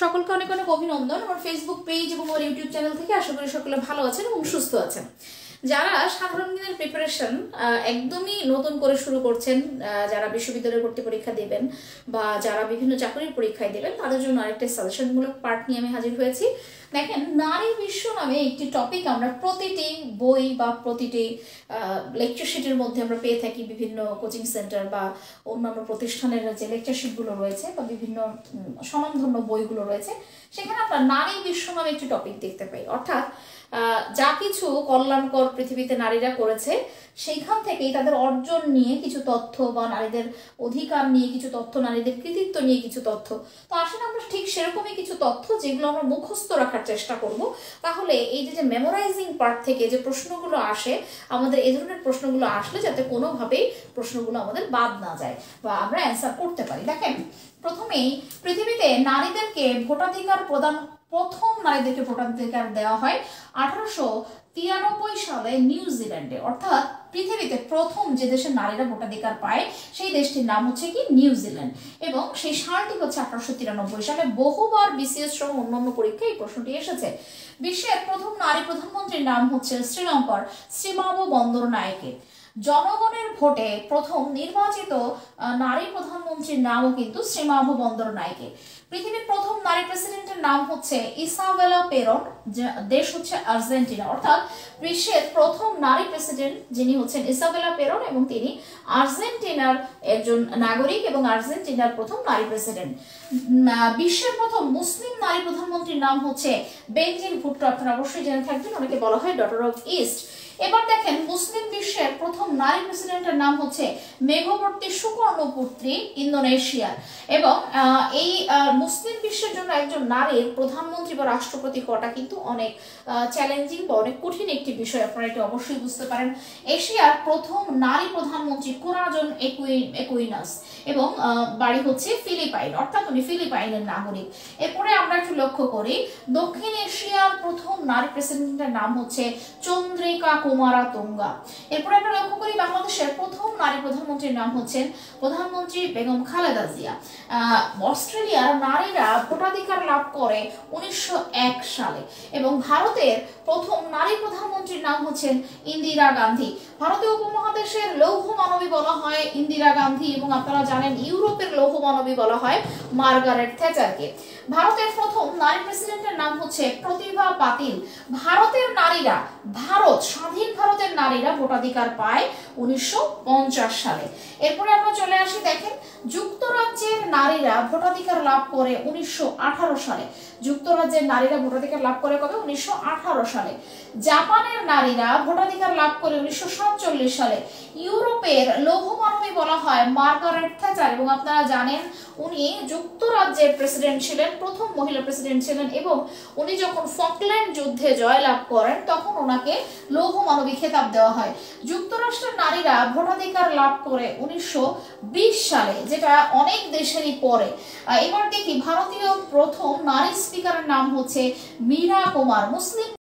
সকলকে অনেক অনেক অভিনন্দন আমার ফেসবুক পেজ এবং আমার ইউটিউব চ্যানেল থেকে। আশা করি সকলে ভালো আছেন এবং সুস্থ আছেন। যারা সাধারণ জ্ঞানের প্রিপারেশন একদমই নতুন করে শুরু করছেন, যারা বিশ্ববিদ্যালয়ে ভর্তি পরীক্ষা দেবেন বা যারা বিভিন্ন চাকরির পরীক্ষায় দেবেন, তাদের জন্য আরেকটা সাজেশনমূলক পার্ট নিয়ে আমি হাজির হয়েছি। দেখেন, নারী বিশ্ব নামে একটি টপিক আমরা প্রতিটি বই বা প্রতিটি লেকচার শিটের মধ্যে আমরা পেয়ে থাকি। বিভিন্ন কোচিং সেন্টার বা অন্যান্য প্রতিষ্ঠানের যে লেকচার শিটগুলো রয়েছে বা বিভিন্ন স্বনামধন্য বইগুলো রয়েছে, সেখানে আমরা নারী বিশ্ব নামে একটি টপিক দেখতে পাই। অর্থাৎ যা কিছু কল্যাণকর পৃথিবীতে নারীরা করেছে, সেইখান থেকেই তাদের অর্জন নিয়ে কিছু তথ্য বা নারীদের অধিকার নিয়ে কিছু তথ্য, নারীদের কৃতিত্ব নিয়ে কিছু তথ্য। তো আসলে আমরা ঠিক সেরকমই কিছু তথ্য যেগুলো আমরা মুখস্থ রাখার চেষ্টা করব। তাহলে এই যে মেমোরাইজিং পার্ট থেকে যে প্রশ্নগুলো আসে, আমাদের এই ধরনের প্রশ্নগুলো আসলে যাতে কোনোভাবেই প্রশ্নগুলো আমাদের বাদ না যায় বা আমরা অ্যান্সার করতে পারি। দেখেন, প্রথমেই পৃথিবীতে নারীদেরকে ভোটাধিকার প্রদান, প্রথম নারীদেরকে ভোটাধিকার দেওয়া হয় 1893 সালে নিউজিল্যান্ডে। অর্থাৎ পৃথিবীতে প্রথম যে দেশের নারীরা ভোটাধিকার পায় সেই দেশটির নাম হচ্ছে কি নিউজিল্যান্ড, এবং সেই সালটি হচ্ছে 1893 সালে। বহুবার বিসিএস সহ অন্যান্য পরীক্ষায় এই প্রশ্নটি এসেছে। বিশ্বের প্রথম নারী প্রধানমন্ত্রীর নাম হচ্ছে শ্রীলঙ্কার শ্রীমাভো বন্দরনায়েকে। জনগণের ভোটে প্রথম নির্বাচিত নারী প্রধানমন্ত্রীর নামও কিন্তু শ্রীমাভো বন্দরনায়েকে। পৃথিবীর প্রথম নারী প্রেসিডেন্টের নাম হচ্ছে ইসাবেলা পেরন, দেশ হচ্ছে আর্জেন্টিনা। অর্থাৎ বিশ্বের প্রথম নারী প্রেসিডেন্ট যিনি হচ্ছেন ইসাবেলা পেরন, এবং তিনি আর্জেন্টিনার একজন নাগরিক এবং আর্জেন্টিনার প্রথম নারী প্রেসিডেন্ট। বিশ্বের প্রথম মুসলিম নারী প্রধানমন্ত্রীর নাম হচ্ছে বেনজির ভুট্টো। আপনারা অবশ্যই জেনে থাকবেন, অনেকে বলা হয় ডটার অফ ইস্ট। এবার দেখেন, মুসলিম বিশ্বের প্রথম নারী প্রেসিডেন্টের নাম হচ্ছে মেঘবর্তী সুকর্ণপুত্রী, ইন্দোনেশিয়ার। এবং এই মুসলিম বিশ্বের জন্য একজন নারীর প্রধানমন্ত্রী বা রাষ্ট্রপতি হওয়াটা কিন্তু অনেক চ্যালেঞ্জিং বা অনেক কঠিন একটি বিষয়, আপনারা এটা অবশ্যই বুঝতে পারেন। এশিয়ার প্রথম নারী প্রধানমন্ত্রী কোরাজন একুইনাস, এবং বাড়ি হচ্ছে ফিলিপাইন, অর্থাৎ উনি ফিলিপাইনের নাগরিক। এরপরে আমরা একটু লক্ষ্য করি, দক্ষিণ এশিয়ার প্রথম নারী প্রেসিডেন্টের নাম হচ্ছে চন্দ্রিকা কুমারাতুঙ্গা। এরপরে আমরা লক্ষ্য করি, বাংলাদেশের প্রথম নারী প্রধানমন্ত্রীর নাম হচ্ছেন প্রধানমন্ত্রী বেগম খালেদা জিয়া। অস্ট্রেলিয়ার নারীরা ভোটাধিকার লাভ করে 1901 সালে, এবং ভারতের প্রথম নারী প্রধানমন্ত্রীর নাম হচ্ছেন ইন্দিরা গান্ধী। ভারতীয় উপমহাদেশের লৌহ মানবী বলা হয় ইন্দিরা গান্ধী, এবং আপনারা জানেন ইউরোপের লৌহ মানবী বলা হয় মার্গারেট থ্যাচারকে। ভারতের প্রথম নারী প্রেসিডেন্টের নাম হচ্ছে প্রতিভা পাতিল। ভারতের নারীরা, স্বাধীন ভারতের নারীরা ভোটাধিকার পায় 1950 সালে। এরপরে আমরা চলে আসি, দেখেন, যুক্তরাজ্যের নারীরা ভোটাধিকার লাভ করে 1918 সালে। যুক্তরাজ্যের নারীরা ভোটাধিকার লাভ করে কবে? 1918 সালে। জাপানের নারীরা ভোটাধিকার লাভ করে 1947 সালে। ইউরোপের লৌহ মানবী বলা হয় মার্গারেট থ্যাচার, এবং আপনারা জানেন উনি যুক্তরাজ্যের প্রেসিডেন্ট ছিলেন, প্রথম মহিলা প্রেসিডেন্ট ছিলেন, এবং উনি যখন ফকল্যান্ড যুদ্ধে জয়লাভ করেন তখন ওনাকে লৌহ মানবী খেতাব দেওয়া হয়। যুক্তরাষ্ট্রের নারীরা ভোটাধিকার লাভ করে 1920 সালে, যেটা অনেক দেশেরই পরে। এবার দেখি, ভারতীয় প্রথম নারী স্পিকারের নাম হচ্ছে মীরা কুমার। মুসলিম